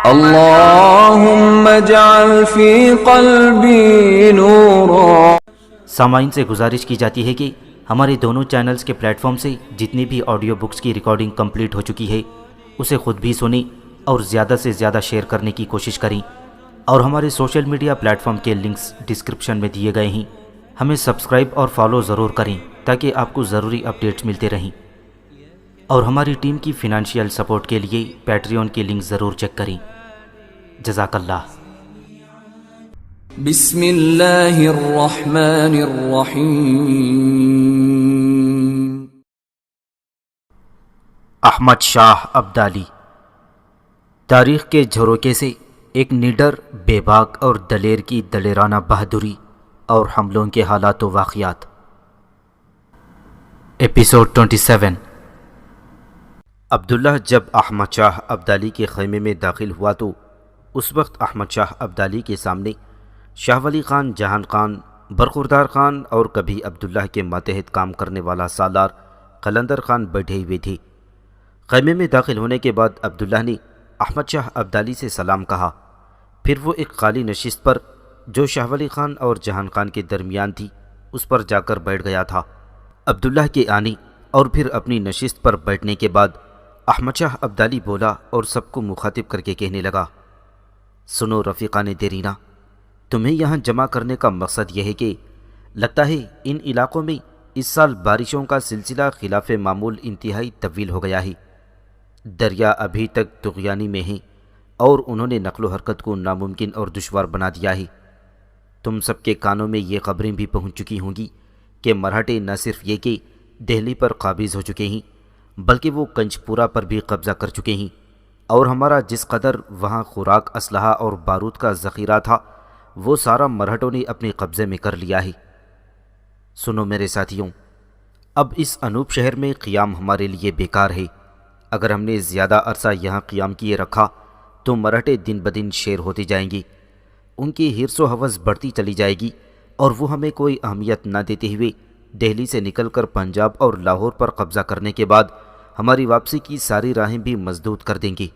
اللهم اجعل في قلبي نورا۔ سامعین سے گزارش کی جاتی ہے کہ ہمارے دونوں چینلز کے پلیٹ فارم سے جتنی بھی آڈیو بکس کی ریکارڈنگ کمپلیٹ ہو چکی ہے اسے خود بھی سنیں اور زیادہ سے زیادہ شیئر کرنے کی کوشش کریں، اور ہمارے سوشل میڈیا پلیٹ فارم کے لنکس ڈسکرپشن میں دیے گئے ہیں۔ ہمیں سبسکرائب اور فالو ضرور کریں تاکہ آپ کو ضروری اپڈیٹس ملتے رہیں، اور ہماری ٹیم کی فنانشیل سپورٹ کے لیے پیٹریون کی لنک ضرور چیک کریں۔ جزاک اللہ۔ بسم اللہ الرحمن الرحیم۔ احمد شاہ ابدالی۔ تاریخ کے جھروکے سے ایک نڈر، بے باک اور دلیر کی دلیرانہ بہادری اور حملوں کے حالات و واقعات۔ ایپیسوڈ 27۔ عبداللہ جب احمد شاہ ابدالی کے خیمے میں داخل ہوا تو اس وقت احمد شاہ ابدالی کے سامنے شاہ ولی خان، جہان خان، برخوردار خان اور کبھی عبداللہ کے ماتحت کام کرنے والا سالار قلندر خان بیٹھے ہوئے تھے۔ خیمے میں داخل ہونے کے بعد عبداللہ نے احمد شاہ ابدالی سے سلام کہا، پھر وہ ایک خالی نشست پر جو شاہ ولی خان اور جہان خان کے درمیان تھی اس پر جا کر بیٹھ گیا تھا۔ عبداللہ کے آنے اور پھر اپنی نشست پر بیٹھنے کے بعد احمد شاہ ابدالی بولا اور سب کو مخاطب کر کے کہنے لگا، سنو رفیقان دیرینہ، تمہیں یہاں جمع کرنے کا مقصد یہ ہے کہ لگتا ہے ان علاقوں میں اس سال بارشوں کا سلسلہ خلاف معمول انتہائی طویل ہو گیا ہے۔ دریا ابھی تک طغیانی میں ہیں اور انہوں نے نقل و حرکت کو ناممکن اور دشوار بنا دیا ہے۔ تم سب کے کانوں میں یہ خبریں بھی پہنچ چکی ہوں گی کہ مراٹھے نہ صرف یہ کہ دہلی پر قابض ہو چکے ہیں بلکہ وہ کنچپورہ پر بھی قبضہ کر چکے ہیں، اور ہمارا جس قدر وہاں خوراک، اسلحہ اور بارود کا ذخیرہ تھا وہ سارا مرہٹوں نے اپنے قبضے میں کر لیا ہے۔ سنو میرے ساتھیوں، اب اس انوپ شہر میں قیام ہمارے لیے بیکار ہے۔ اگر ہم نے زیادہ عرصہ یہاں قیام کیے رکھا تو مرہٹے دن بدن شیر ہوتے جائیں گے، ان کی حرص و حوث بڑھتی چلی جائے گی، اور وہ ہمیں کوئی اہمیت نہ دیتے ہوئے دہلی سے نکل کر پنجاب اور لاہور پر قبضہ کرنے کے بعد ہماری واپسی کی ساری راہیں بھی مسدود کر دیں گے۔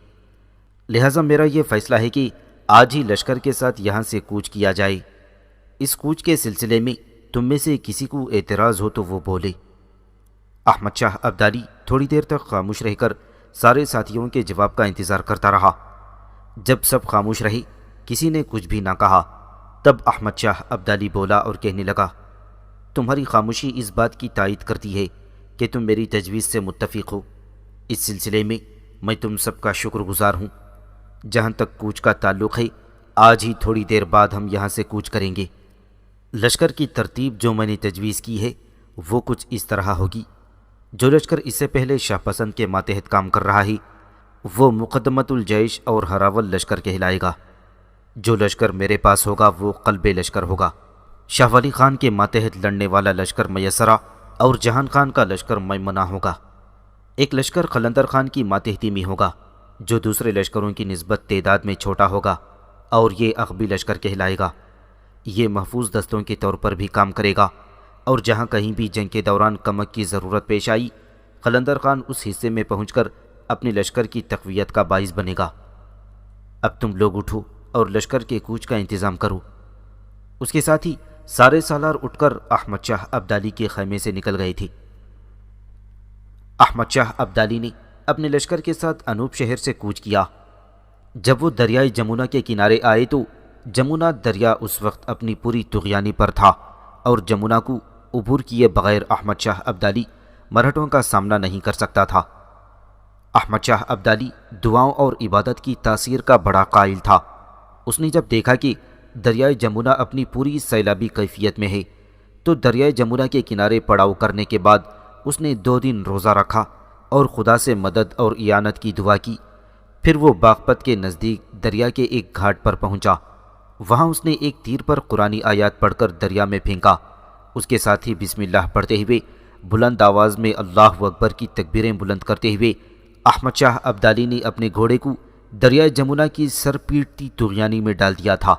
لہٰذا میرا یہ فیصلہ ہے کہ آج ہی لشکر کے ساتھ یہاں سے کوچ کیا جائے۔ اس کوچ کے سلسلے میں تم میں سے کسی کو اعتراض ہو تو وہ بولے۔ احمد شاہ ابدالی تھوڑی دیر تک خاموش رہ کر سارے ساتھیوں کے جواب کا انتظار کرتا رہا۔ جب سب خاموش رہے، کسی نے کچھ بھی نہ کہا، تب احمد شاہ ابدالی بولا اور کہنے لگا، تمہاری خاموشی اس بات کی تائید کرتی ہے کہ تم میری تجویز سے متفق ہو۔ اس سلسلے میں میں تم سب کا شکر گزار ہوں۔ جہاں تک کوچ کا تعلق ہے، آج ہی تھوڑی دیر بعد ہم یہاں سے کوچ کریں گے۔ لشکر کی ترتیب جو میں نے تجویز کی ہے وہ کچھ اس طرح ہوگی۔ جو لشکر اس سے پہلے شاہ پسند کے ماتحت کام کر رہا ہے وہ مقدمت الجیش اور ہراول لشکر کہلائے گا۔ جو لشکر میرے پاس ہوگا وہ قلب لشکر ہوگا۔ شاہ ولی خان کے ماتحت لڑنے والا لشکر میسرہ اور جہان خان کا لشکر میمنہ ہوگا۔ ایک لشکر قلندر خان کی ماتحتی میں ہوگا جو دوسرے لشکروں کی نسبت تعداد میں چھوٹا ہوگا، اور یہ عقبی لشکر کہلائے گا۔ یہ محفوظ دستوں کے طور پر بھی کام کرے گا، اور جہاں کہیں بھی جنگ کے دوران کمک کی ضرورت پیش آئی قلندر خان اس حصے میں پہنچ کر اپنے لشکر کی تقویت کا باعث بنے گا۔ اب تم لوگ اٹھو اور لشکر کے کوچ کا انتظام کرو۔ اس کے ساتھ ہی سارے سالار اٹھ کر احمد شاہ ابدالی کے خیمے سے نکل گئے تھے۔ احمد شاہ ابدالی نے اپنے لشکر کے ساتھ انوپ شہر سے کوچ کیا۔ جب وہ دریائے جمنا کے کنارے آئے تو جمنا دریا اس وقت اپنی پوری طغیانی پر تھا، اور جمنا کو عبور کیے بغیر احمد شاہ ابدالی مرہٹوں کا سامنا نہیں کر سکتا تھا۔ احمد شاہ ابدالی دعاؤں اور عبادت کی تاثیر کا بڑا قائل تھا۔ اس نے جب دیکھا کہ دریائے جمنا اپنی پوری سیلابی کیفیت میں ہے تو دریائے جمنا کے کنارے پڑاؤ کرنے کے بعد اس نے 2 دن روزہ رکھا اور خدا سے مدد اور اعانت کی دعا کی۔ پھر وہ باغپت کے نزدیک دریا کے ایک گھاٹ پر پہنچا۔ وہاں اس نے ایک تیر پر قرآنی آیات پڑھ کر دریا میں پھینکا۔ اس کے ساتھ ہی بسم اللہ پڑھتے ہوئے بلند آواز میں اللہ اکبر کی تکبیریں بلند کرتے ہوئے احمد شاہ ابدالی نے اپنے گھوڑے کو دریائے جمنا کی سر پیٹتی طغیانی میں ڈال دیا تھا۔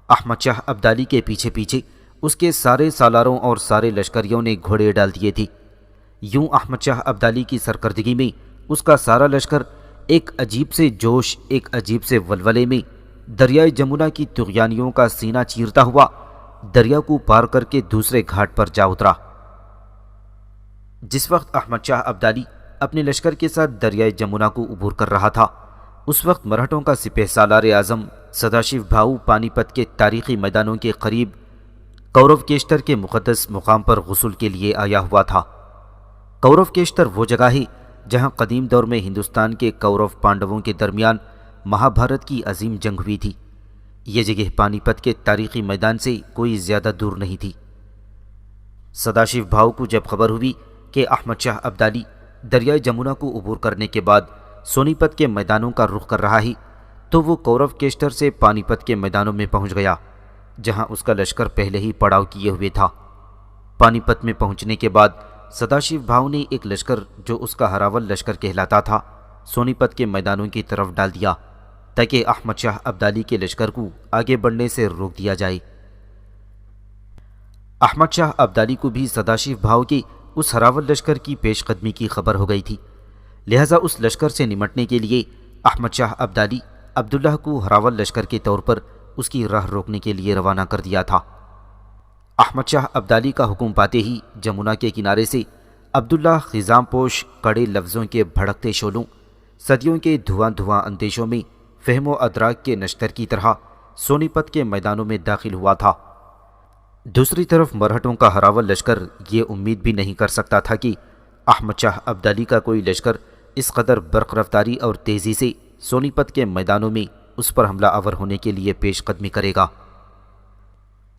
احمد شاہ ابدالی کے پیچھے پیچھے اس کے سارے سالاروں اور سارے لشکریوں نے گھوڑے ڈال دیے تھے۔ یوں احمد شاہ ابدالی کی سرکردگی میں اس کا سارا لشکر ایک عجیب سے جوش، ایک عجیب سے ولولے میں دریائے جمنا کی طغیانیوں کا سینہ چیرتا ہوا دریا کو پار کر کے دوسرے گھاٹ پر جا اترا۔ جس وقت احمد شاہ ابدالی اپنے لشکر کے ساتھ دریائے جمنا کو عبور کر رہا تھا، اس وقت مرہٹوں کا سپہ سالار اعظم سداشیو بھاؤ پانی پت کے تاریخی میدانوں کے قریب کورو کیشتر کے مقدس مقام پر غسل کے لیے آیا ہوا تھا۔ کورو کیشتر وہ جگہ ہے جہاں قدیم دور میں ہندوستان کے کورو پانڈووں کے درمیان مہابھارت کی عظیم جنگ ہوئی تھی۔ یہ جگہ پانی پت کے تاریخی میدان سے کوئی زیادہ دور نہیں تھی۔ سداشیو بھاؤ کو جب خبر ہوئی کہ احمد شاہ ابدالی دریائے جمنا کو عبور کرنے کے بعد سونی پت کے میدانوں کا رخ کر رہا ہے، تو وہ کورو کیشتر سے پانی پت کے میدانوں میں پہنچ گیا، جہاں اس کا لشکر پہلے ہی پڑاؤ کیے ہوئے تھا۔ پانی پت میں پہنچنے کے بعد سداشیو بھاؤ نے ایک لشکر جو اس کا ہراول لشکر کہلاتا تھا سونی پت کے میدانوں کی طرف ڈال دیا، تاکہ احمد شاہ ابدالی کے لشکر کو آگے بڑھنے سے روک دیا جائے۔ احمد شاہ ابدالی کو بھی سداشیو بھاؤ کے اس ہراول لشکر کی پیش قدمی کی خبر ہو گئی تھی، لہٰذا اس لشکر سے نمٹنے کے لیے احمد شاہ ابدالی عبداللہ کو ہراول لشکر کے طور پر اس کی راہ روکنے کے لیے روانہ کر دیا تھا۔ احمد شاہ ابدالی کا حکم پاتے ہی جمنا کے کنارے سے عبداللہ خزام پوش کڑے لفظوں کے بھڑکتے شعلوں، صدیوں کے دھواں دھواں اندیشوں میں فہم و ادراک کے نشتر کی طرح سونی پت کے میدانوں میں داخل ہوا تھا۔ دوسری طرف مرہٹوں کا ہراول لشکر یہ امید بھی نہیں کر سکتا تھا کہ احمد شاہ ابدالی کا کوئی لشکر اس قدر برق رفتاری اور تیزی سے سونی پت کے میدانوں میں اس پر حملہ آور ہونے کے لیے پیش قدمی کرے گا۔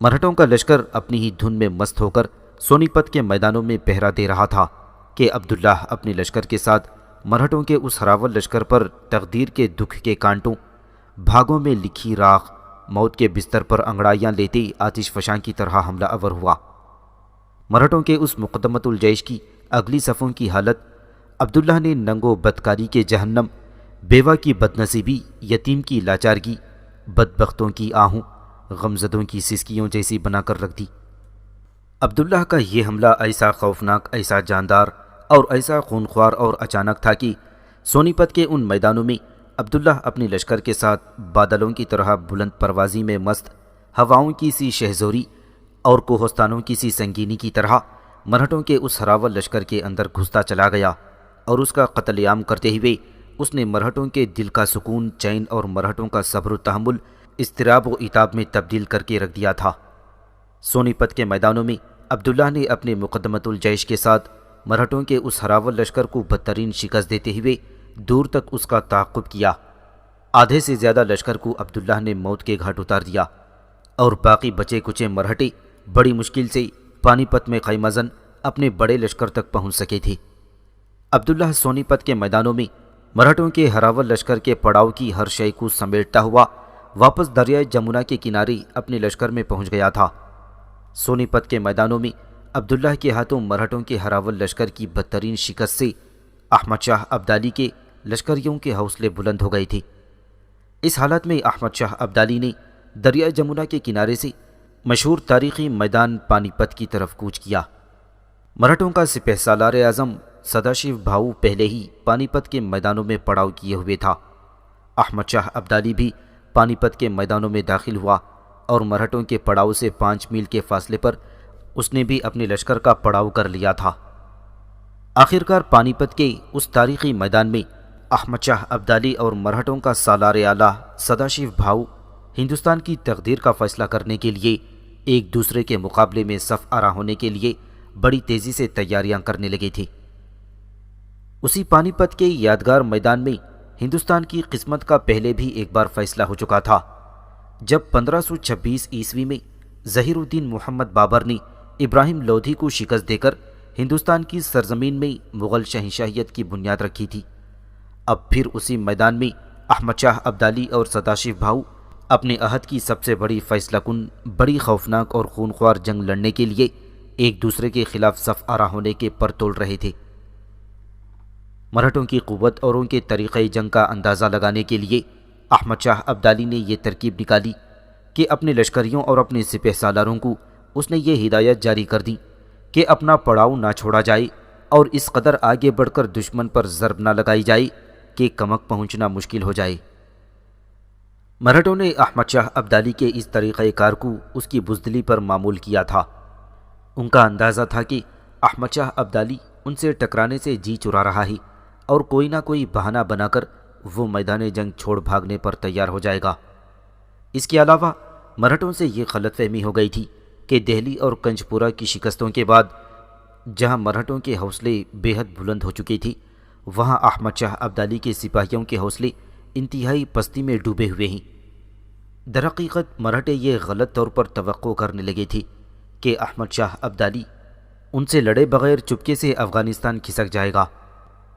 مرہٹوں کا لشکر اپنی ہی دھن میں مست ہو کر سونی پت کے میدانوں میں پہرا دے رہا تھا کہ عبداللہ اپنے لشکر کے ساتھ مرہٹوں کے اس ہراول لشکر پر تقدیر کے دکھ کے کانٹوں، بھاگوں میں لکھی راکھ، موت کے بستر پر انگڑائیاں لیتے آتش فشاں کی طرح حملہ آور ہوا۔ مرہٹوں کے اس مقدمت الجیش کی اگلی صفوں کی حالت عبداللہ نے ننگ و بدکاری کے جہنم، بیوہ کی بدنصیبی، یتیم کی لاچارگی، بدبختوں کی آہوں، غمزدوں کی سسکیوں جیسی بنا کر رکھ دی۔ عبداللہ کا یہ حملہ ایسا خوفناک، ایسا جاندار اور ایسا خونخوار اور اچانک تھا کہ سونی پت کے ان میدانوں میں عبداللہ اپنے لشکر کے ساتھ بادلوں کی طرح بلند پروازی میں مست، ہواؤں کی سی شہزوری اور کوہستانوں کی سی سنگینی کی طرح مرہٹوں کے اس ہراول لشکر کے اندر گھستا چلا گیا، اور اس کا قتل عام کرتے ہوئے اس نے مرہٹوں کے دل کا سکون، چین اور مرہٹوں کا صبر و تحمل اضطراب و عتاب میں تبدیل کر کے رکھ دیا تھا۔ سونی پت کے میدانوں میں عبداللہ نے اپنے مقدمت الجیش کے ساتھ مرہٹوں کے اس ہراول لشکر کو بدترین شکست دیتے ہوئے دور تک اس کا تعاقب کیا۔ آدھے سے زیادہ لشکر کو عبداللہ نے موت کے گھاٹ اتار دیا، اور باقی بچے کچے مرہٹے بڑی مشکل سے پانی پت میں خیمہ زن اپنے بڑے لشکر تک پہنچ سکے تھے۔ عبداللہ سونی پت کے میدانوں میں مرہٹوں کے ہراول لشکر کے پڑاؤ کی ہر شے کو سمیٹتا ہوا واپس دریائے جمنا کے کنارے اپنے لشکر میں پہنچ گیا تھا۔ سونی پت کے میدانوں میں عبداللہ کے ہاتھوں مرہٹوں کے ہراول لشکر کی بدترین شکست سے احمد شاہ ابدالی کے لشکریوں کے حوصلے بلند ہو گئے تھے۔ اس حالت میں احمد شاہ ابدالی نے دریائے جمنا کے کنارے سے مشہور تاریخی میدان پانی پت کی طرف کوچ کیا۔ مرہٹوں کا سپہ سالار اعظم سداشیو بھاؤ پہلے ہی پانی پت کے میدانوں میں پڑاؤ کیے ہوئے تھا۔ احمد شاہ ابدالی بھی پانی پت کے میدانوں میں داخل ہوا، اور مرہٹوں کے پڑاؤ سے 5 میل کے فاصلے پر اس نے بھی اپنے لشکر کا پڑاؤ کر لیا تھا۔ آخرکار پانی پت کے اس تاریخی میدان میں احمد شاہ ابدالی اور مرہٹوں کا سالار اعلیٰ سداشیو بھاؤ ہندوستان کی تقدیر کا فیصلہ کرنے کے لیے ایک دوسرے کے مقابلے میں صف آرا ہونے کے لیے بڑی تیزی سے تیاریاں کرنے لگے تھے۔ اسی پانی پت کے یادگار میدان میں ہندوستان کی قسمت کا پہلے بھی ایک بار فیصلہ ہو چکا تھا، جب 1526 عیسوی میں ظہیر الدین محمد بابر نے ابراہیم لودھی کو شکست دے کر ہندوستان کی سرزمین میں مغل شہنشاہیت کی بنیاد رکھی تھی۔ اب پھر اسی میدان میں احمد شاہ ابدالی اور سداشیو بھاؤ اپنے عہد کی سب سے بڑی فیصلہ کن، بڑی خوفناک اور خونخوار جنگ لڑنے کے لیے ایک دوسرے کے خلاف صف آرا ہونے کے پر تول رہے تھے۔ مرہٹوں کی قوت اور ان کے طریقہ جنگ کا اندازہ لگانے کے لیے احمد شاہ ابدالی نے یہ ترکیب نکالی کہ اپنے لشکریوں اور اپنے سپہ سالاروں کو اس نے یہ ہدایت جاری کر دی کہ اپنا پڑاؤ نہ چھوڑا جائے، اور اس قدر آگے بڑھ کر دشمن پر ضرب نہ لگائی جائے کہ کمک پہنچنا مشکل ہو جائے۔ مرہٹوں نے احمد شاہ ابدالی کے اس طریقہ کار کو اس کی بزدلی پر معمول کیا تھا۔ ان کا اندازہ تھا کہ احمد شاہ ابدالی ان سے ٹکرانے سے جی چرا رہا ہے اور کوئی نہ کوئی بہانہ بنا کر وہ میدان جنگ چھوڑ بھاگنے پر تیار ہو جائے گا۔ اس کے علاوہ مرہٹوں سے یہ غلط فہمی ہو گئی تھی کہ دہلی اور کنچپورہ کی شکستوں کے بعد جہاں مرہٹوں کے حوصلے بے حد بلند ہو چکے تھے، وہاں احمد شاہ ابدالی کے سپاہیوں کے حوصلے انتہائی پستی میں ڈوبے ہوئے ہیں۔ درحقیقت مرہٹے یہ غلط طور پر توقع کرنے لگے تھے کہ احمد شاہ ابدالی ان سے لڑے بغیر چپکے سے افغانستان کھسک جائے گا،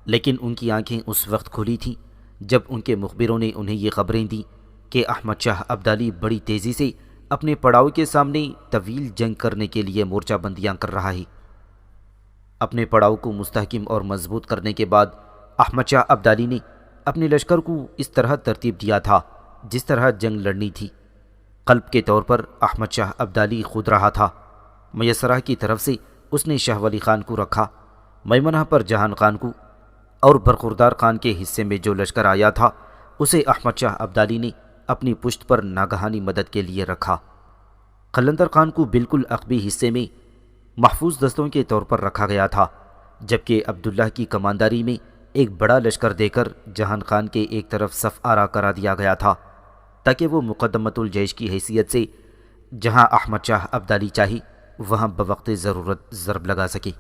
لیکن ان کی آنکھیں اس وقت کھلی تھیں جب ان کے مخبروں نے انہیں یہ خبریں دیں کہ احمد شاہ ابدالی بڑی تیزی سے اپنے پڑاؤ کے سامنے طویل جنگ کرنے کے لیے مورچہ بندیاں کر رہا ہے۔ اپنے پڑاؤ کو مستحکم اور مضبوط کرنے کے بعد احمد شاہ ابدالی نے اپنے لشکر کو اس طرح ترتیب دیا تھا جس طرح جنگ لڑنی تھی۔ قلب کے طور پر احمد شاہ ابدالی خود رہا تھا۔ میسرہ کی طرف سے اس نے شاہ ولی خان کو رکھا، میمنہ پر جہان خان کو، اور برخوردار خان کے حصے میں جو لشکر آیا تھا اسے احمد شاہ ابدالی نے اپنی پشت پر ناگہانی مدد کے لیے رکھا۔ قلندر خان کو بالکل عقبی حصے میں محفوظ دستوں کے طور پر رکھا گیا تھا، جبکہ عبداللہ کی کمانداری میں ایک بڑا لشکر دے کر جہان خان کے ایک طرف صف آرا کرا دیا گیا تھا تاکہ وہ مقدمۃ الجیش کی حیثیت سے جہاں احمد شاہ ابدالی چاہی وہاں بوقت ضرورت ضرب لگا سکے۔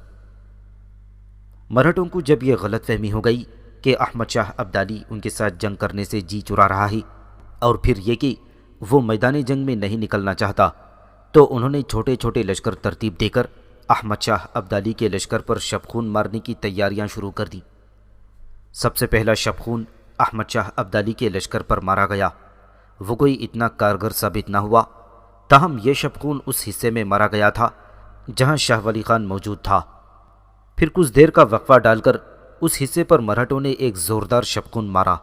مرہٹوں کو جب یہ غلط فہمی ہو گئی کہ احمد شاہ ابدالی ان کے ساتھ جنگ کرنے سے جی چرا رہا ہے اور پھر یہ کہ وہ میدان جنگ میں نہیں نکلنا چاہتا، تو انہوں نے چھوٹے چھوٹے لشکر ترتیب دے کر احمد شاہ ابدالی کے لشکر پر شبخون مارنے کی تیاریاں شروع کر دیں۔ سب سے پہلا شبخون احمد شاہ ابدالی کے لشکر پر مارا گیا۔ وہ کوئی اتنا کارگر ثابت نہ ہوا، تاہم یہ شبخون اس حصے میں مارا گیا تھا جہاں شاہ ولی خان موجود تھا۔ پھر کچھ دیر کا وقفہ ڈال کر اس حصے پر مرہٹوں نے ایک زوردار شبخون مارا۔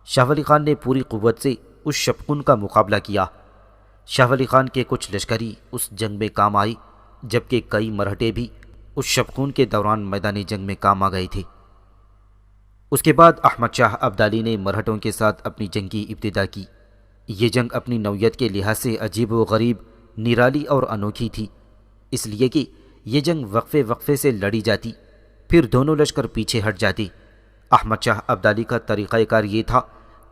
شاہ ولی خان نے پوری قوت سے اس شبخون کا مقابلہ کیا۔ شاہ ولی خان کے کچھ لشکری اس جنگ میں کام آئی، جبکہ کئی مرہٹے بھی اس شبخون کے دوران میدانی جنگ میں کام آ گئے تھے۔ اس کے بعد احمد شاہ ابدالی نے مرہٹوں کے ساتھ اپنی جنگ کی ابتدا کی۔ یہ جنگ اپنی نوعیت کے لحاظ سے عجیب و غریب، نرالی اور انوکھی تھی، اس لیے کہ یہ جنگ وقفے وقفے سے لڑی جاتی، پھر دونوں لشکر پیچھے ہٹ جاتی۔ احمد شاہ ابدالی کا طریقہ کار یہ تھا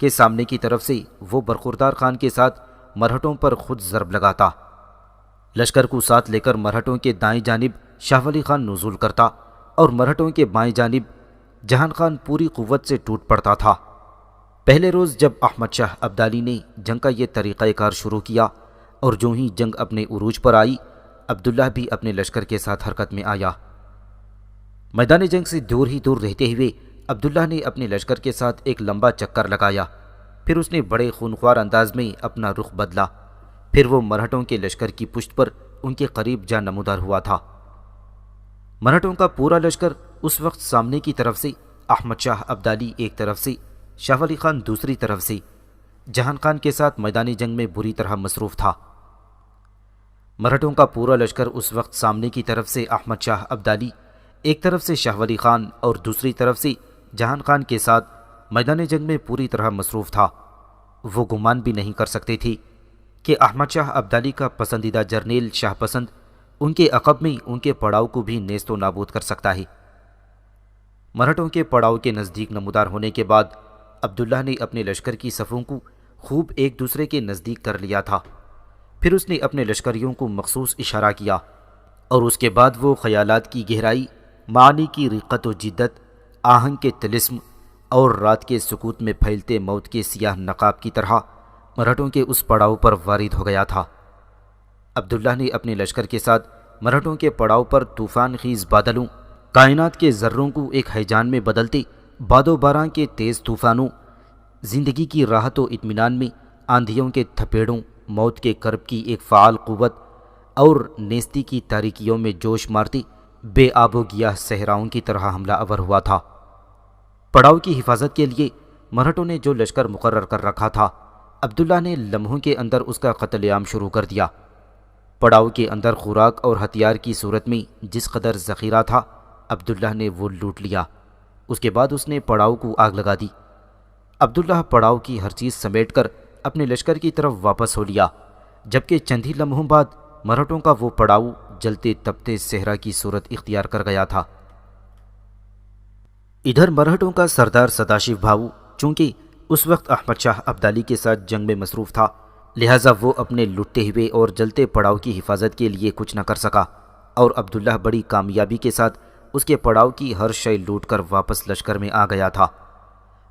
کہ سامنے کی طرف سے وہ برخوردار خان کے ساتھ مرہٹوں پر خود ضرب لگاتا، لشکر کو ساتھ لے کر مرہٹوں کے دائیں جانب شاہ ولی خان نزول کرتا اور مرہٹوں کے بائیں جانب جہان خان پوری قوت سے ٹوٹ پڑتا تھا۔ پہلے روز جب احمد شاہ ابدالی نے جنگ کا یہ طریقہ کار شروع کیا اور جو ہی جنگ اپنے عروج پر آئی، عبداللہ بھی اپنے لشکر کے ساتھ حرکت میں آیا۔ میدان جنگ سے دور ہی دور رہتے ہوئے عبداللہ نے اپنے لشکر کے ساتھ ایک لمبا چکر لگایا، پھر اس نے بڑے خونخوار انداز میں اپنا رخ بدلا، پھر وہ مرہٹوں کے لشکر کی پشت پر ان کے قریب جا نمودار ہوا تھا۔ مرہٹوں کا پورا لشکر اس وقت سامنے کی طرف سے، احمد شاہ ابدالی ایک طرف سے، شاہ ولی خان دوسری طرف سے، جہان خان کے ساتھ میدانی جنگ میں بری طرح مصروف تھا۔ مرہٹوں کا پورا لشکر اس وقت سامنے کی طرف سے احمد شاہ ابدالی، ایک طرف سے شاہ ولی خان اور دوسری طرف سے جہان خان کے ساتھ میدان جنگ میں پوری طرح مصروف تھا۔ وہ گمان بھی نہیں کر سکتے تھے کہ احمد شاہ ابدالی کا پسندیدہ جرنیل شاہ پسند ان کے عقب میں ان کے پڑاؤ کو بھی نیست و نابود کر سکتا ہے۔ مرہٹوں کے پڑاؤ کے نزدیک نمودار ہونے کے بعد عبداللہ نے اپنے لشکر کی صفوں کو خوب ایک دوسرے کے نزدیک کر لیا تھا۔ پھر اس نے اپنے لشکریوں کو مخصوص اشارہ کیا اور اس کے بعد وہ خیالات کی گہرائی، معانی کی رقت و جدت، آہنگ کے طلسم اور رات کے سکوت میں پھیلتے موت کے سیاہ نقاب کی طرح مرہٹوں کے اس پڑاؤ پر وارد ہو گیا تھا۔ عبداللہ نے اپنے لشکر کے ساتھ مرہٹوں کے پڑاؤ پر طوفان خیز بادلوں، کائنات کے ذروں کو ایک ہیجان میں بدلتے باد و باراں کے تیز طوفانوں، زندگی کی راحت و اطمینان میں آندھیوں کے تھپیڑوں، موت کے کرب کی ایک فعال قوت اور نیستی کی تاریکیوں میں جوش مارتی بے آب و گیاہ صحراؤں کی طرح حملہ آور ہوا تھا۔ پڑاؤ کی حفاظت کے لیے مرہٹوں نے جو لشکر مقرر کر رکھا تھا، عبداللہ نے لمحوں کے اندر اس کا قتل عام شروع کر دیا۔ پڑاؤ کے اندر خوراک اور ہتھیار کی صورت میں جس قدر ذخیرہ تھا، عبداللہ نے وہ لوٹ لیا۔ اس کے بعد اس نے پڑاؤ کو آگ لگا دی عبداللہ پڑاؤ کی ہر چیز سمیٹ کر اپنے لشکر کی طرف واپس ہو لیا، جبکہ چند ہی لمحوں بعد مرہٹوں کا وہ پڑاؤ جلتے تپتے صحرا کی صورت اختیار کر گیا تھا۔ ادھر مرہٹوں کا سردار سداشیو بھاؤ چونکہ اس وقت احمد شاہ ابدالی کے ساتھ جنگ میں مصروف تھا، لہٰذا وہ اپنے لٹے ہوئے اور جلتے پڑاؤ کی حفاظت کے لیے کچھ نہ کر سکا، اور عبداللہ بڑی کامیابی کے ساتھ اس کے پڑاؤ کی ہر شے لوٹ کر واپس لشکر میں آ گیا تھا۔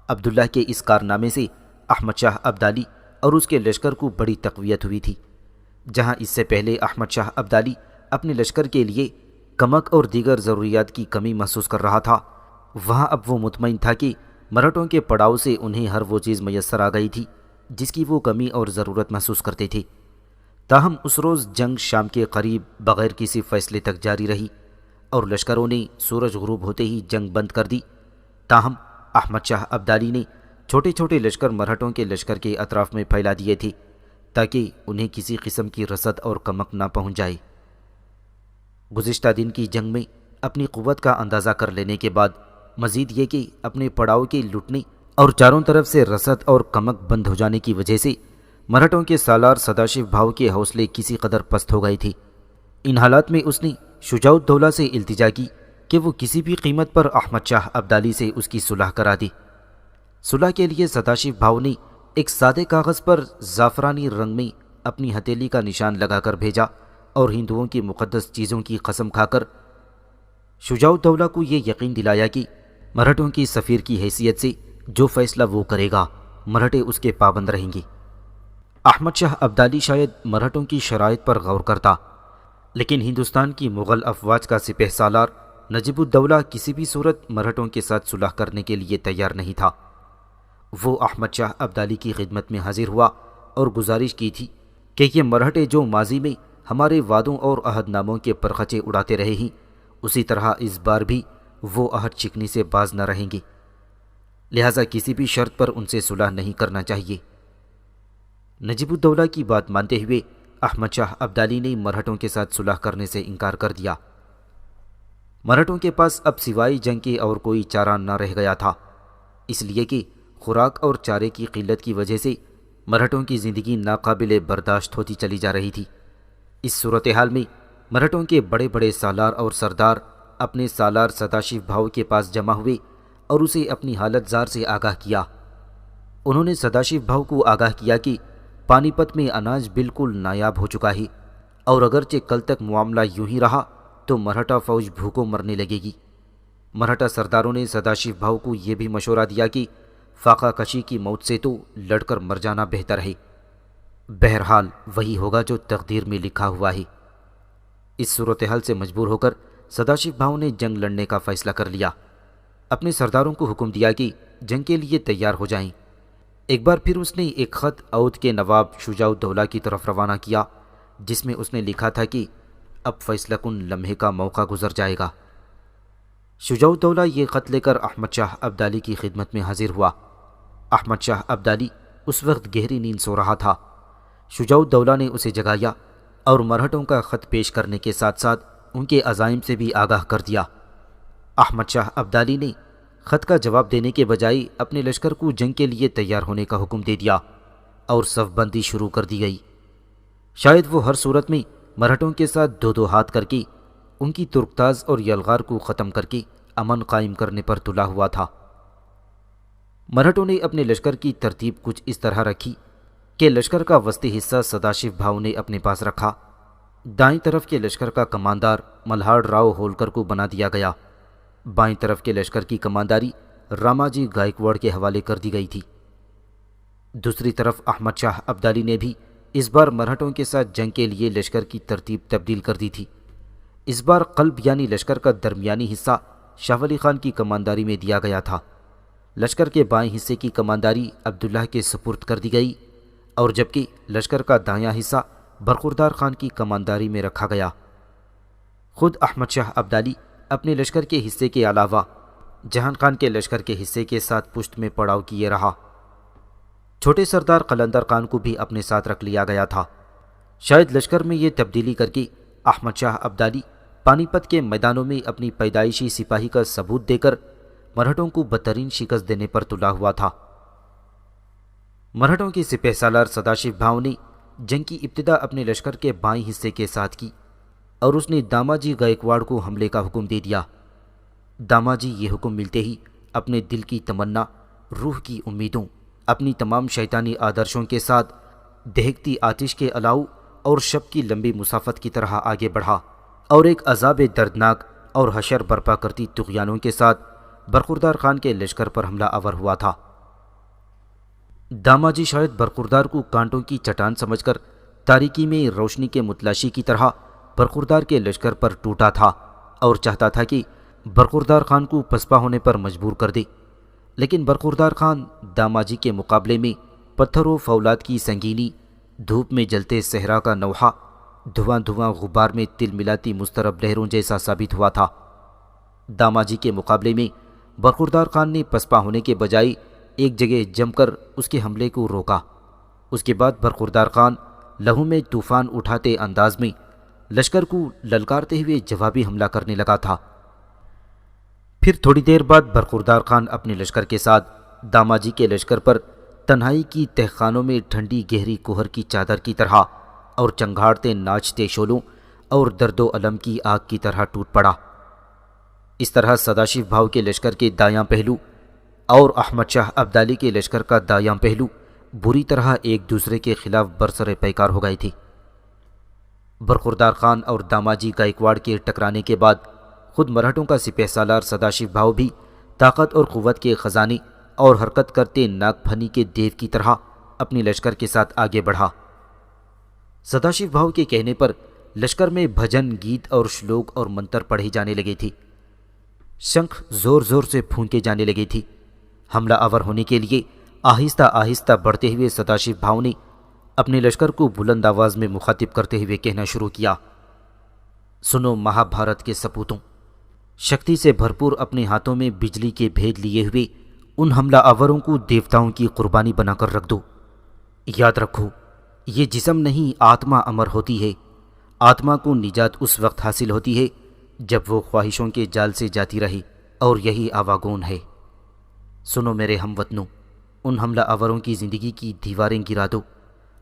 عبداللہ کے اس کارنامے سے احمد شاہ ابدالی اور اس کے لشکر کو بڑی تقویت ہوئی تھی۔ جہاں اس سے پہلے احمد شاہ ابدالی اپنے لشکر کے لیے کمک اور دیگر ضروریات کی کمی محسوس کر رہا تھا، وہاں اب وہ مطمئن تھا کہ مرہٹوں کے پڑاؤ سے انہیں ہر وہ چیز میسر آ گئی تھی جس کی وہ کمی اور ضرورت محسوس کرتے تھے۔ تاہم اس روز جنگ شام کے قریب بغیر کسی فیصلے تک جاری رہی اور لشکروں نے سورج غروب ہوتے ہی جنگ بند کر دی۔ تاہم احمد شاہ ابدالی نے چھوٹے چھوٹے لشکر مرہٹوں کے لشکر کے اطراف میں پھیلا دیے تھے تاکہ انہیں کسی قسم کی رسد اور کمک نہ پہنچ جائے۔ گزشتہ دن کی جنگ میں اپنی قوت کا اندازہ کر لینے کے بعد مزید یہ کہ اپنے پڑاؤ کے لٹنے اور چاروں طرف سے رسد اور کمک بند ہو جانے کی وجہ سے مرہٹوں کے سالار سداشیو بھاؤ کے حوصلے کسی قدر پست ہو گئے تھے۔ ان حالات میں اس نے شجاع الدولہ سے التجا کی کہ وہ کسی بھی قیمت پر احمد شاہ ابدالی سے اس کی صلح کرا دی۔ صلح کے لیے سداشیو بھاؤ نے ایک سادے کاغذ پر زعفرانی رنگ میں اپنی ہتھیلی کا نشان لگا کر بھیجا اور ہندوؤں کی مقدس چیزوں کی قسم کھا کر شجاع الدولہ کو یہ یقین دلایا کہ مرہٹوں کی سفیر کی حیثیت سے جو فیصلہ وہ کرے گا مرہٹے اس کے پابند رہیں گے۔ احمد شاہ ابدالی شاید مرہٹوں کی شرائط پر غور کرتا، لیکن ہندوستان کی مغل افواج کا سپہ سالار نجیب الدولہ کسی بھی صورت مرہٹوں کے ساتھ صلح کرنے کے لیے تیار نہیں تھا۔ وہ احمد شاہ ابدالی کی خدمت میں حاضر ہوا اور گزارش کی تھی کہ یہ مرہٹے جو ماضی میں ہمارے وعدوں اور عہد ناموں کے پرخچے اڑاتے رہے ہیں، اسی طرح اس بار بھی وہ عہد شکنی سے باز نہ رہیں گے، لہٰذا کسی بھی شرط پر ان سے صلح نہیں کرنا چاہیے۔ نجیب الدولہ کی بات مانتے ہوئے احمد شاہ ابدالی نے مرہٹوں کے ساتھ صلح کرنے سے انکار کر دیا۔ مرہٹوں کے پاس اب سوائے جنگ کے اور کوئی چارہ نہ رہ گیا تھا، اس لیے کہ خوراک اور چارے کی قلت کی وجہ سے مرہٹوں کی زندگی ناقابل برداشت ہوتی چلی جا رہی تھی۔ اس صورتحال میں مرہٹوں کے بڑے بڑے سالار اور سردار اپنے سالار سداشیو بھاؤ کے پاس جمع ہوئے اور اسے اپنی حالت زار سے آگاہ کیا۔ انہوں نے سداشیو بھاؤ کو آگاہ کیا کہ پانی پت میں اناج بالکل نایاب ہو چکا ہے اور اگرچہ کل تک معاملہ یوں ہی رہا تو مرہٹا فوج بھوکوں مرنے لگے گی۔ مرہٹا سرداروں نے سداشیو بھاؤ کو یہ بھی مشورہ دیا کہ فاقہ کشی کی موت سے تو لڑ کر مر جانا بہتر ہے، بہرحال وہی ہوگا جو تقدیر میں لکھا ہوا ہے۔ اس صورتحال سے مجبور ہو کر سداشیو بھاؤ نے جنگ لڑنے کا فیصلہ کر لیا۔ اپنے سرداروں کو حکم دیا کہ جنگ کے لیے تیار ہو جائیں۔ ایک بار پھر اس نے ایک خط اودھ کے نواب شجاع الدولہ کی طرف روانہ کیا جس میں اس نے لکھا تھا کہ اب فیصلہ کن لمحے کا موقع گزر جائے گا۔ شجاع الدولہ یہ خط لے کر احمد شاہ ابدالی کی خدمت میں حاضر ہوا۔ احمد شاہ ابدالی اس وقت گہری نیند سو رہا تھا۔ شجاع الدولہ نے اسے جگایا اور مرہٹوں کا خط پیش کرنے کے ساتھ ساتھ ان کے عزائم سے بھی آگاہ کر دیا۔ احمد شاہ ابدالی نے خط کا جواب دینے کے بجائے اپنے لشکر کو جنگ کے لیے تیار ہونے کا حکم دے دیا اور صف بندی شروع کر دی گئی۔ شاید وہ ہر صورت میں مرہٹوں کے ساتھ دو دو ہاتھ کر کے ان کی ترکتاز اور یلغار کو ختم کر کے امن قائم کرنے پر تلا ہوا تھا۔ مرہٹوں نے اپنے لشکر کی ترتیب کچھ اس طرح رکھی کہ لشکر کا وسطی حصہ سداشیو بھاؤ نے اپنے پاس رکھا، دائیں طرف کے لشکر کا کماندار ملہاڑ راؤ ہولکر کو بنا دیا گیا، بائیں طرف کے لشکر کی کمانداری راماجی گائیکواڑ کے حوالے کر دی گئی تھی۔ دوسری طرف احمد شاہ ابدالی نے بھی اس بار مرہٹوں کے ساتھ جنگ کے لیے لشکر کی ترتیب تبدیل کر دی تھی۔ اس بار قلب یعنی لشکر کا درمیانی حصہ شاہ ولی خان کی کمانداری میں دیا گیا تھا، لشکر کے بائیں حصے کی کمانداری عبداللہ کے سپرد کر دی گئی اور جبکہ لشکر کا دایاں حصہ برخوردار خان کی کمانداری میں رکھا گیا۔ خود احمد شاہ ابدالی اپنے لشکر کے حصے کے علاوہ جہان خان کے لشکر کے حصے کے ساتھ پشت میں پڑاؤ کیے رہا۔ چھوٹے سردار قلندر خان کو بھی اپنے ساتھ رکھ لیا گیا تھا۔ شاید لشکر میں یہ تبدیلی کر کے احمد شاہ ابدالی پانی پت کے میدانوں میں اپنی پیدائشی سپاہی کا ثبوت دے کر مرہٹوں کو بدترین شکست دینے پر تلا ہوا تھا۔ مرہٹوں کے سپہ سالار سداشیو بھاؤ نے جنگ کی ابتدا اپنے لشکر کے بائیں حصے کے ساتھ کی اور اس نے داماجی گائیکواڑ کو حملے کا حکم دے دیا۔ داماجی یہ حکم ملتے ہی اپنے دل کی تمنا، روح کی امیدوں، اپنی تمام شیطانی آدرشوں کے ساتھ دہکتی آتش کے الاؤ اور شب کی لمبی مسافت کی طرح آگے بڑھا اور ایک عذاب دردناک اور حشر برپا کرتی طغیانوں کے ساتھ برخوردار خان کے لشکر پر حملہ آور ہوا تھا۔ داماجی شاید برخوردار کو کانٹوں کی چٹان سمجھ کر تاریکی میں روشنی کے متلاشی کی طرح برخوردار کے لشکر پر ٹوٹا تھا اور چاہتا تھا کہ برخوردار خان کو پسپا ہونے پر مجبور کر دے، لیکن برخوردار خان داماجی کے مقابلے میں پتھر و فولاد کی سنگینی، دھوپ میں جلتے صحرا کا نوحہ، دھواں دھواں غبار میں تل ملاتی مضطرب لہروں جیسا ثابت ہوا تھا۔ داماجی کے مقابلے میں برخوردار خان نے پسپا ہونے کے بجائے ایک جگہ جم کر اس کے حملے کو روکا۔ اس کے بعد برخوردار خان لہو میں طوفان اٹھاتے انداز میں لشکر کو للکارتے ہوئے جوابی حملہ کرنے لگا تھا۔ پھر تھوڑی دیر بعد برخوردار خان اپنے لشکر کے ساتھ داماجی کے لشکر پر تنہائی کی تہخانوں میں ٹھنڈی گہری کوہر کی چادر کی طرح اور چنگھاڑتے ناچتے شولوں اور درد و الم کی آگ کی طرح ٹوٹ پڑا۔ اس طرح سداشیو بھاؤ کے لشکر کے دایاں پہلو اور احمد شاہ ابدالی کے لشکر کا دایاں پہلو بری طرح ایک دوسرے کے خلاف برسر پیکار ہو گئے تھے۔ برخوردار خان اور داماجی گائیکواڑ کے ٹکرانے کے بعد خود مرہٹوں کا سپہ سالار سداشیو بھاؤ بھی طاقت اور قوت کے خزانے اور حرکت کرتے ناگ پھنی کے دیو کی طرح اپنے لشکر کے ساتھ آگے بڑھا۔ سداشیو بھاؤ کے کہنے پر لشکر میں بھجن، گیت اور شلوک اور منتر پڑھے جانے لگے تھے۔ شنکھ زور زور سے پھونکے جانے لگے تھی۔ حملہ آور ہونے کے لیے آہستہ آہستہ بڑھتے ہوئے سداشیو بھاؤ نے اپنے لشکر کو بلند آواز میں مخاطب کرتے ہوئے کہنا شروع کیا، سنو مہا بھارت کے سپوتوں، شکتی سے بھرپور اپنے ہاتھوں میں بجلی کے بھید لیے ہوئے ان حملہ آوروں کو دیوتاؤں کی قربانی بنا کر رکھ دو۔ یاد رکھو، یہ جسم نہیں آتما امر ہوتی ہے۔ آتما کو نجات اس وقت حاصل ہوتی ہے جب وہ خواہشوں کے جال سے جاتی رہے، اور یہی آواگون ہے۔ سنو میرے ہم وطنوں، ان حملہ آوروں کی زندگی کی دیواریں گرا دو،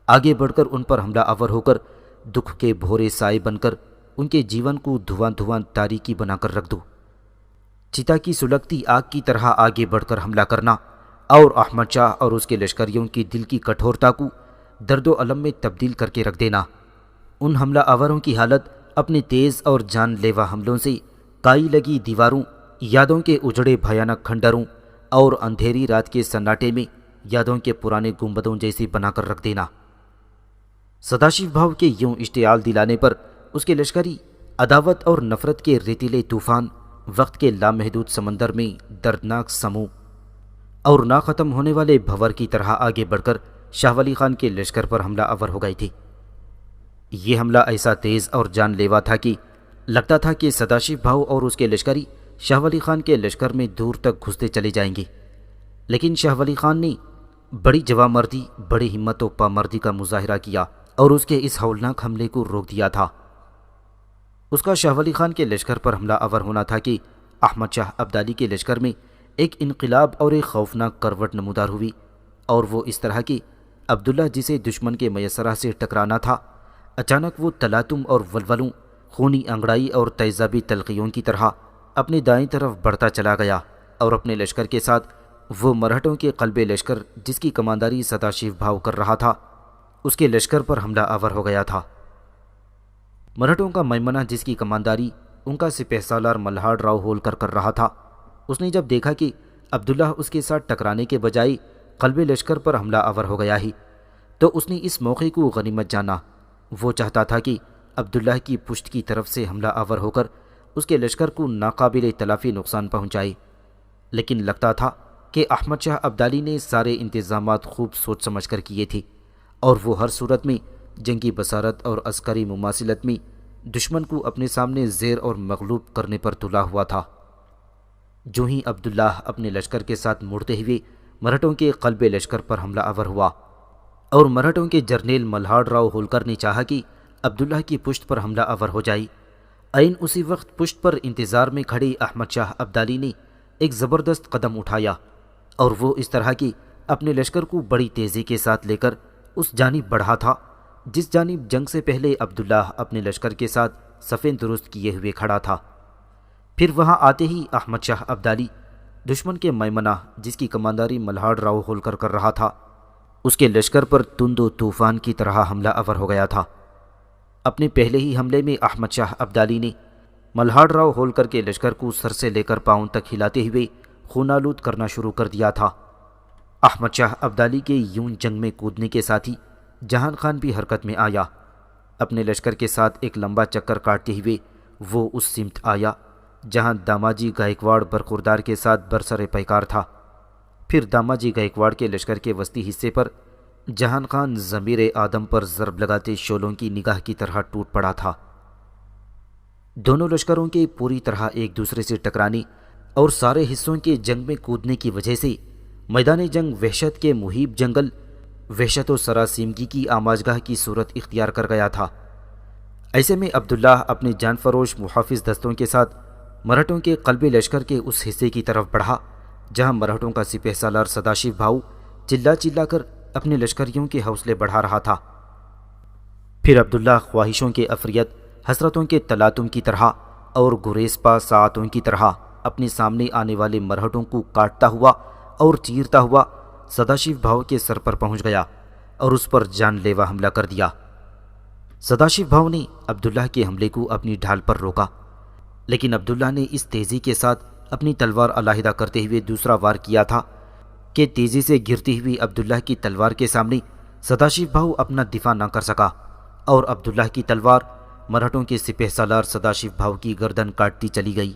آگے بڑھ کر ان پر حملہ آور ہو کر دکھ کے بھورے سائے بن کر ان کے جیون کو دھواں دھواں تاریکی بنا کر رکھ دو۔ چتا کی سلگتی آگ کی طرح آگے بڑھ کر حملہ کرنا اور احمد شاہ اور اس کے لشکریوں کی دل کی کٹھورتا کو درد و الم میں تبدیل کر کے رکھ دینا۔ ان حملہ آوروں کی حالت اپنے تیز اور جان لیوا حملوں سے کائی لگی دیواروں، یادوں کے اجڑے بھیانک کھنڈروں اور اندھیری رات کے سناٹے میں یادوں کے پرانے گنبدوں جیسی بنا کر رکھ دینا۔ سداشیو بھاؤ کے یوں اشتعال دلانے پر اس کے لشکری عداوت اور نفرت کے ریتیلے طوفان وقت کے لامحدود سمندر میں دردناک سمو اور نہ ختم ہونے والے بھور کی طرح آگے بڑھ کر شاہ ولی خان کے لشکر پر حملہ آور ہو گئے تھے۔ یہ حملہ ایسا تیز اور جان لیوا تھا کہ لگتا تھا کہ سداشیو بھاؤ اور اس کے لشکری شاہ ولی خان کے لشکر میں دور تک گھستے چلے جائیں گے، لیکن شاہ ولی خان نے بڑی جوامردی، بڑی ہمت و پامردی کا مظاہرہ کیا اور اس کے اس ہولناک حملے کو روک دیا تھا۔ اس کا شاہ ولی خان کے لشکر پر حملہ آور ہونا تھا کہ احمد شاہ ابدالی کے لشکر میں ایک انقلاب اور ایک خوفناک کروٹ نمودار ہوئی، اور وہ اس طرح کہ عبداللہ جسے دشمن کے میسرہ سے ٹکرانا تھا، اچانک وہ تلاتم اور ولولوں، خونی انگڑائی اور تیزابی تلقیوں کی طرح اپنے دائیں طرف بڑھتا چلا گیا اور اپنے لشکر کے ساتھ وہ مرہٹوں کے قلب لشکر جس کی کمانداری سداشیو بھاؤ کر رہا تھا، اس کے لشکر پر حملہ آور ہو گیا تھا۔ مرہٹوں کا میمنہ جس کی کمانداری ان کا سپہ سالار ملہاڑ راؤ ہولکر کر رہا تھا، اس نے جب دیکھا کہ عبداللہ اس کے ساتھ ٹکرانے کے بجائے قلب لشکر پر حملہ آور ہو گیا ہی، تو اس نے اس موقع کو غنیمت جانا۔ وہ چاہتا تھا کہ عبداللہ کی پشت کی طرف سے حملہ آور ہو کر اس کے لشکر کو ناقابل تلافی نقصان پہنچائے، لیکن لگتا تھا کہ احمد شاہ ابدالی نے سارے انتظامات خوب سوچ سمجھ کر کیے تھے، اور وہ ہر صورت میں جنگی بصارت اور عسکری مماثلت میں دشمن کو اپنے سامنے زیر اور مغلوب کرنے پر تلا ہوا تھا۔ جو ہی عبداللہ اپنے لشکر کے ساتھ مڑتے ہوئے مرہٹوں کے قلب لشکر پر حملہ آور ہوا، اور مرہٹوں کے جرنیل ملہاڑ راؤ ہولکر نے چاہا کہ عبداللہ کی پشت پر حملہ آور ہو جائے، عین اسی وقت پشت پر انتظار میں کھڑے احمد شاہ ابدالی نے ایک زبردست قدم اٹھایا، اور وہ اس طرح کہ اپنے لشکر کو بڑی تیزی کے ساتھ لے کر اس جانب بڑھا تھا جس جانب جنگ سے پہلے عبداللہ اپنے لشکر کے ساتھ صفیں درست کیے ہوئے کھڑا تھا۔ پھر وہاں آتے ہی احمد شاہ ابدالی دشمن کے میمنہ، جس کی کمانداری ملہاڑ راؤ ہولکر کر رہا تھا، اس کے لشکر پر تند و طوفان کی طرح حملہ آور ہو گیا تھا۔ اپنے پہلے ہی حملے میں احمد شاہ ابدالی نے ملہاڑ راؤ ہولکر کے لشکر کو سر سے لے کر پاؤں تک ہلاتے ہوئے خون آلود کرنا شروع کر دیا تھا۔ احمد شاہ ابدالی کے یوں جنگ میں کودنے کے ساتھ ہی جہان خان بھی حرکت میں آیا۔ اپنے لشکر کے ساتھ ایک لمبا چکر کاٹتے ہوئے وہ اس سمت آیا جہاں داماجی گائیکواڑ برخوردار کے ساتھ برسر پیکار تھا۔ پھر داماجی گائیکواڑ کے لشکر کے وسطی حصے پر جہان خان ضمیر آدم پر ضرب لگاتے شعلوں کی نگاہ کی طرح ٹوٹ پڑا تھا۔ دونوں لشکروں کے پوری طرح ایک دوسرے سے ٹکرانے اور سارے حصوں کے جنگ میں کودنے کی وجہ سے میدان جنگ وحشت کے محیب جنگل، وحشت و سراسیمگی کی آماجگاہ کی صورت اختیار کر گیا تھا۔ ایسے میں عبداللہ اپنے جان فروش محافظ دستوں کے ساتھ مرہٹوں کے قلب لشکر کے اس حصے کی طرف بڑھا جہاں مرہٹوں کا سپہ سالار سداشیو بھاؤ چلا چلا کر اپنے لشکریوں کے حوصلے بڑھا رہا تھا۔ پھر عبداللہ خواہشوں کے افریت، حسرتوں کے تلاطم کی طرح اور گریزپا ساعتوں کی طرح اپنے سامنے آنے والے مرہٹوں کو کاٹتا ہوا اور چیرتا ہوا سداشیو بھاؤ کے سر پر پہنچ گیا اور اس پر جان لیوا حملہ کر دیا۔ سداشیو بھاؤ نے عبداللہ کے حملے کو اپنی ڈھال پر روکا، لیکن عبداللہ نے اس تیزی کے ساتھ اپنی تلوار علیحدہ کرتے ہوئے دوسرا وار کیا تھا کہ تیزی سے گرتی ہوئی عبداللہ کی تلوار کے سامنے سداشیو بھاؤ اپنا دفاع نہ کر سکا اور عبداللہ کی تلوار مرہٹوں کے سپہ سالار سداشیو بھاؤ کی گردن کاٹتی چلی گئی۔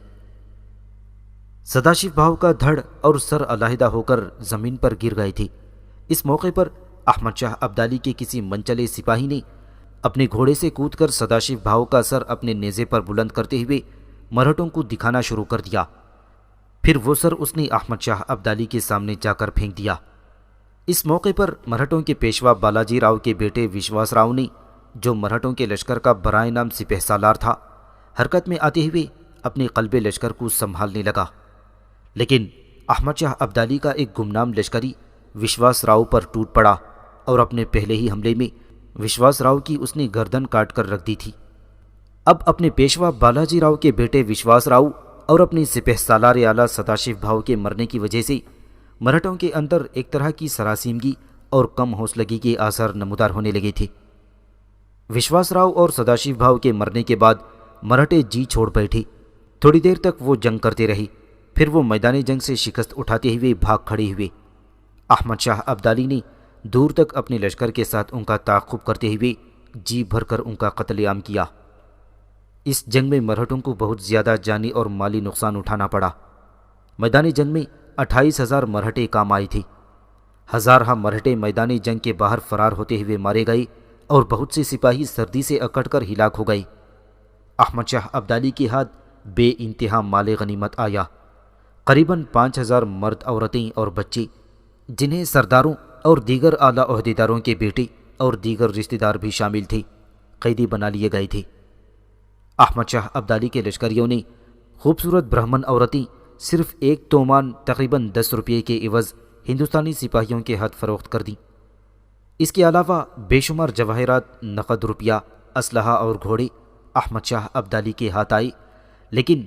سداشیو بھاؤ کا دھڑ اور سر علیحدہ ہو کر زمین پر گر گئے تھے۔ اس موقع پر احمد شاہ ابدالی کے کسی منچلے سپاہی نے اپنے گھوڑے سے کود کر سداشیو بھاؤ کا سر اپنے نیزے پر بلند کرتے ہوئے مرہٹوں کو دکھانا شروع کر دیا۔ پھر وہ سر اس نے احمد شاہ ابدالی کے سامنے جا کر پھینک دیا۔ اس موقع پر مرہٹوں کے پیشوا بالاجی راؤ کے بیٹے وشواس راؤ نے، جو مرہٹوں کے لشکر کا برائے نام سپہ سالار تھا، حرکت میں آتے ہوئے اپنے قلب لشکر کو سنبھالنے لگا، لیکن احمد شاہ ابدالی کا ایک گمنام لشکری وشواس راؤ پر ٹوٹ پڑا اور اپنے پہلے ہی حملے میں وشواس راؤ کی اس نے گردن کاٹ کر رکھ دی تھی۔ اب اپنے پیشوا بالاجی راؤ کے بیٹے وشواس راؤ اور اپنے سپہ سالار اعلیٰ سداشیو بھاؤ کے مرنے کی وجہ سے مرہٹوں کے اندر ایک طرح کی سراسیمگی اور کم حوصلگی کے آثار نمودار ہونے لگے تھے۔ وشواس راؤ اور سداشیو بھاؤ کے مرنے کے بعد مرہٹے جی چھوڑ بیٹھے۔ تھوڑی دیر تک وہ جنگ کرتے رہے، پھر وہ میدان جنگ سے شکست اٹھاتے ہوئے بھاگ کھڑے ہوئے۔ احمد شاہ ابدالی نے دور تک اپنے لشکر کے ساتھ ان کا تعاقب کرتے ہوئے جی بھر کر ان کا قتل عام کیا۔ اس جنگ میں مرہٹوں کو بہت زیادہ جانی اور مالی نقصان اٹھانا پڑا۔ میدان جنگ میں 28,000 مرہٹے کام آئے تھے۔ ہزارہ مرہٹے میدان جنگ کے باہر فرار ہوتے ہوئے مارے گئے اور بہت سے سپاہی سردی سے اکڑ کر ہلاک ہو گئے۔ احمد شاہ ابدالی کے ہاتھ بے انتہا مال غنیمت آیا۔ قریباً 5,000 مرد، عورتیں اور بچے، جنہیں سرداروں اور دیگر اعلیٰ عہدیداروں کے بیٹے اور دیگر رشتہ دار بھی شامل تھے، قیدی بنا لیے گئے تھے۔ احمد شاہ ابدالی کے لشکریوں نے خوبصورت برہمن عورتیں صرف 1 تومان تقریباً 10 روپے کے عوض ہندوستانی سپاہیوں کے ہاتھ فروخت کر دیں۔ اس کے علاوہ بے شمار جواہرات، نقد روپیہ، اسلحہ اور گھوڑے احمد شاہ ابدالی کے ہاتھ آئے، لیکن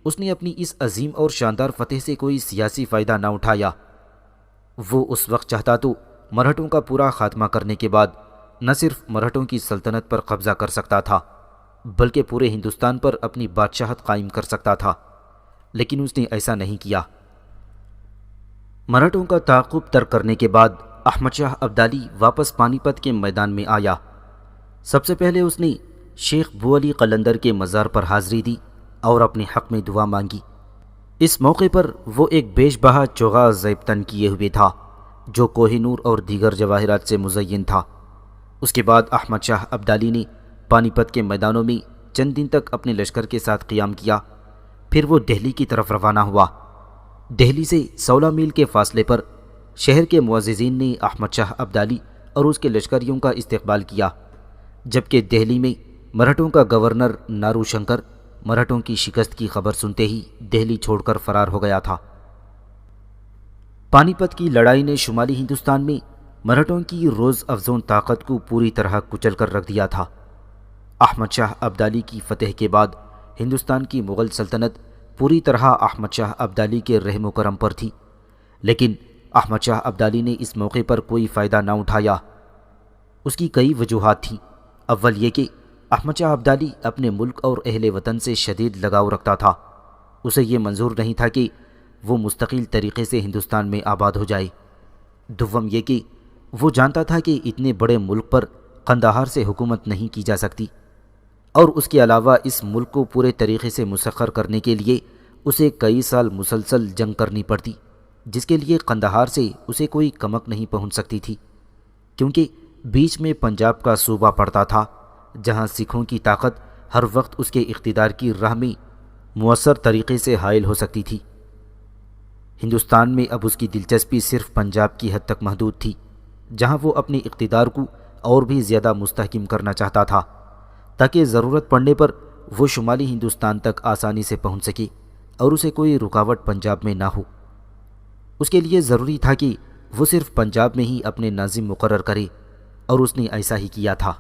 اس نے اپنی اس عظیم اور شاندار فتح سے کوئی سیاسی فائدہ نہ اٹھایا۔ وہ اس وقت چاہتا تو مرہٹوں کا پورا خاتمہ کرنے کے بعد نہ صرف مرہٹوں کی سلطنت پر قبضہ کر سکتا تھا، بلکہ پورے ہندوستان پر اپنی بادشاہت قائم کر سکتا تھا، لیکن اس نے ایسا نہیں کیا۔ مرہٹوں کا تعاقب ترک کرنے کے بعد احمد شاہ ابدالی واپس پانی پت کے میدان میں آیا۔ سب سے پہلے اس نے شیخ بو علی قلندر کے مزار پر حاضری دی اور اپنے حق میں دعا مانگی۔ اس موقع پر وہ ایک بیش بہا چوغا زیب تن کیے ہوئے تھا جو کوہ نور اور دیگر جواہرات سے مزین تھا۔ اس کے بعد احمد شاہ ابدالی نے پانی پت کے میدانوں میں چند دن تک اپنے لشکر کے ساتھ قیام کیا، پھر وہ دہلی کی طرف روانہ ہوا۔ دہلی سے 16 میل کے فاصلے پر شہر کے معززین نے احمد شاہ ابدالی اور اس کے لشکریوں کا استقبال کیا، جبکہ دہلی میں مرہٹوں کا گورنر نارو شنکر مرہٹوں کی شکست کی خبر سنتے ہی دہلی چھوڑ کر فرار ہو گیا تھا۔ پانی پت کی لڑائی نے شمالی ہندوستان میں مرہٹوں کی روز افزون طاقت کو پوری طرح کچل کر رکھ دیا تھا۔ احمد شاہ ابدالی کی فتح کے بعد ہندوستان کی مغل سلطنت پوری طرح احمد شاہ ابدالی کے رحم و کرم پر تھی، لیکن احمد شاہ ابدالی نے اس موقع پر کوئی فائدہ نہ اٹھایا۔ اس کی کئی وجوہات تھیں۔ اول یہ کہ احمد شاہ ابدالی اپنے ملک اور اہل وطن سے شدید لگاؤ رکھتا تھا۔ اسے یہ منظور نہیں تھا کہ وہ مستقل طریقے سے ہندوستان میں آباد ہو جائے۔ دوم یہ کہ وہ جانتا تھا کہ اتنے بڑے ملک پر قندھار سے حکومت نہیں کی جا سکتی، اور اس کے علاوہ اس ملک کو پورے طریقے سے مسخر کرنے کے لیے اسے کئی سال مسلسل جنگ کرنی پڑتی، جس کے لیے قندھار سے اسے کوئی کمک نہیں پہنچ سکتی تھی، کیونکہ بیچ میں پنجاب کا صوبہ پڑتا تھا جہاں سکھوں کی طاقت ہر وقت اس کے اقتدار کی راہ میں مؤثر طریقے سے حائل ہو سکتی تھی۔ ہندوستان میں اب اس کی دلچسپی صرف پنجاب کی حد تک محدود تھی، جہاں وہ اپنے اقتدار کو اور بھی زیادہ مستحکم کرنا چاہتا تھا تاکہ ضرورت پڑنے پر وہ شمالی ہندوستان تک آسانی سے پہنچ سکے اور اسے کوئی رکاوٹ پنجاب میں نہ ہو۔ اس کے لیے ضروری تھا کہ وہ صرف پنجاب میں ہی اپنے ناظم مقرر کرے، اور اس نے ایسا ہی کیا تھا۔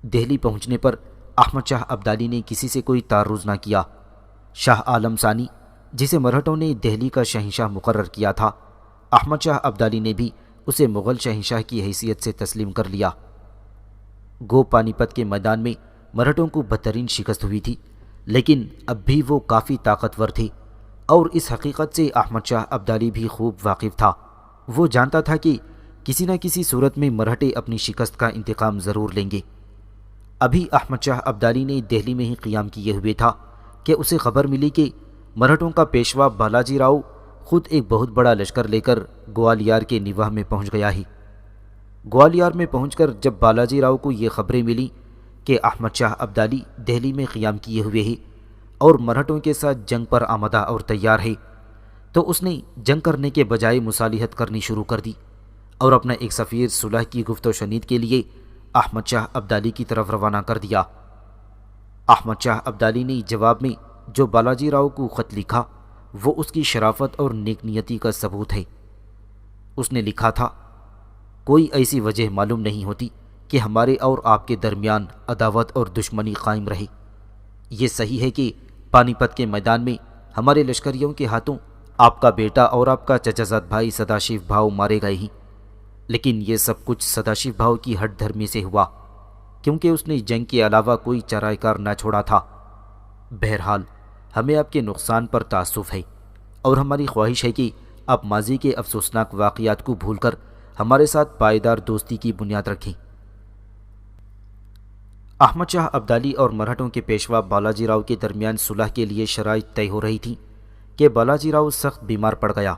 دہلی پہنچنے پر احمد شاہ ابدالی نے کسی سے کوئی تعرض نہ کیا۔ شاہ عالم ثانی، جسے مرہٹوں نے دہلی کا شہنشاہ مقرر کیا تھا، احمد شاہ ابدالی نے بھی اسے مغل شہنشاہ کی حیثیت سے تسلیم کر لیا۔ گو پانی پت کے میدان میں مرہٹوں کو بدترین شکست ہوئی تھی، لیکن اب بھی وہ کافی طاقتور تھے، اور اس حقیقت سے احمد شاہ ابدالی بھی خوب واقف تھا۔ وہ جانتا تھا کہ کسی نہ کسی صورت میں مرہٹے اپنی شکست کا انتقام ضرور لیں گے۔ ابھی احمد شاہ ابدالی نے دہلی میں ہی قیام کیے ہوئے تھا کہ اسے خبر ملی کہ مرہٹوں کا پیشوا بالاجی راؤ خود ایک بہت بڑا لشکر لے کر گوالیار کے نواح میں پہنچ گیا ہے۔ گوالیار میں پہنچ کر جب بالاجی راؤ کو یہ خبریں ملی کہ احمد شاہ ابدالی دہلی میں قیام کیے ہوئے ہیں اور مرہٹوں کے ساتھ جنگ پر آمادہ اور تیار ہے، تو اس نے جنگ کرنے کے بجائے مصالحت کرنی شروع کر دی اور اپنا ایک سفیر صلح کی گفت و شنید کے لیے احمد شاہ ابدالی کی طرف روانہ کر دیا۔ احمد شاہ ابدالی نے جواب میں جو بالاجی راؤ کو خط لکھا وہ اس کی شرافت اور نیک نیتی کا ثبوت ہے۔ اس نے لکھا تھا، کوئی ایسی وجہ معلوم نہیں ہوتی کہ ہمارے اور آپ کے درمیان عداوت اور دشمنی قائم رہے۔ یہ صحیح ہے کہ پانی پت کے میدان میں ہمارے لشکریوں کے ہاتھوں آپ کا بیٹا اور آپ کا چچا زاد بھائی سداشیو بھاؤ مارے گئے ہیں، لیکن یہ سب کچھ سداشیو بھاؤ کی ہٹ دھرمی سے ہوا، کیونکہ اس نے جنگ کے علاوہ کوئی چارہ کار نہ چھوڑا تھا۔ بہرحال ہمیں آپ کے نقصان پر تاسف ہے، اور ہماری خواہش ہے کہ آپ ماضی کے افسوسناک واقعات کو بھول کر ہمارے ساتھ پائیدار دوستی کی بنیاد رکھیں۔ احمد شاہ ابدالی اور مرہٹوں کے پیشوا بالاجی راؤ کے درمیان صلح کے لیے شرائط طے ہو رہی تھیں کہ بالاجی راؤ سخت بیمار پڑ گیا،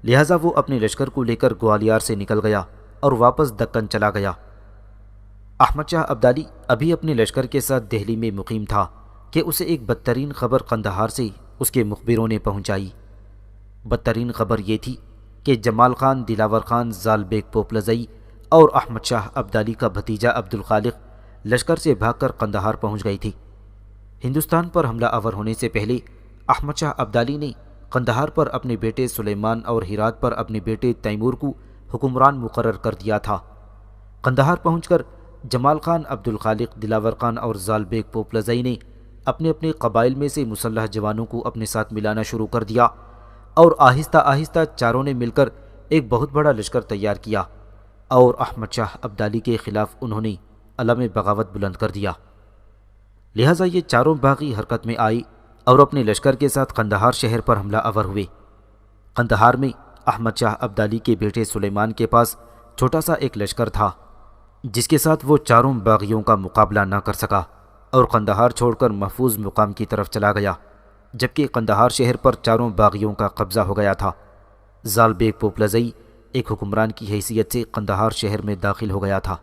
لہٰذا وہ اپنے لشکر کو لے کر گوالیار سے نکل گیا اور واپس دکن چلا گیا۔ احمد شاہ ابدالی ابھی اپنے لشکر کے ساتھ دہلی میں مقیم تھا کہ اسے ایک بدترین خبر قندھار سے اس کے مخبروں نے پہنچائی۔ بدترین خبر یہ تھی کہ جمال خان، دلاور خان، زال بیگ پوپلزئی اور احمد شاہ ابدالی کا بھتیجا عبد الخالق لشکر سے بھاگ کر قندھار پہنچ گئی تھی۔ ہندوستان پر حملہ آور ہونے سے پہلے احمد شاہ ابدالی نے قندھار پر اپنے بیٹے سلیمان اور ہرات پر اپنے بیٹے تیمور کو حکمران مقرر کر دیا تھا۔ قندھار پہنچ کر جمال خان، عبد الخالق، دلاور خان اور زال بیگ پوپلزئی نے اپنے اپنے قبائل میں سے مسلح جوانوں کو اپنے ساتھ ملانا شروع کر دیا، اور آہستہ آہستہ چاروں نے مل کر ایک بہت بڑا لشکر تیار کیا، اور احمد شاہ ابدالی کے خلاف انہوں نے علم بغاوت بلند کر دیا۔ لہٰذا یہ چاروں باغی حرکت میں آئی اور اپنے لشکر کے ساتھ قندھار شہر پر حملہ آور ہوئے۔ قندھار میں احمد شاہ ابدالی کے بیٹے سلیمان کے پاس چھوٹا سا ایک لشکر تھا جس کے ساتھ وہ چاروں باغیوں کا مقابلہ نہ کر سکا، اور قندھار چھوڑ کر محفوظ مقام کی طرف چلا گیا، جبکہ قندھار شہر پر چاروں باغیوں کا قبضہ ہو گیا تھا۔ زال بیگ پوپلزئی ایک حکمران کی حیثیت سے قندھار شہر میں داخل ہو گیا تھا۔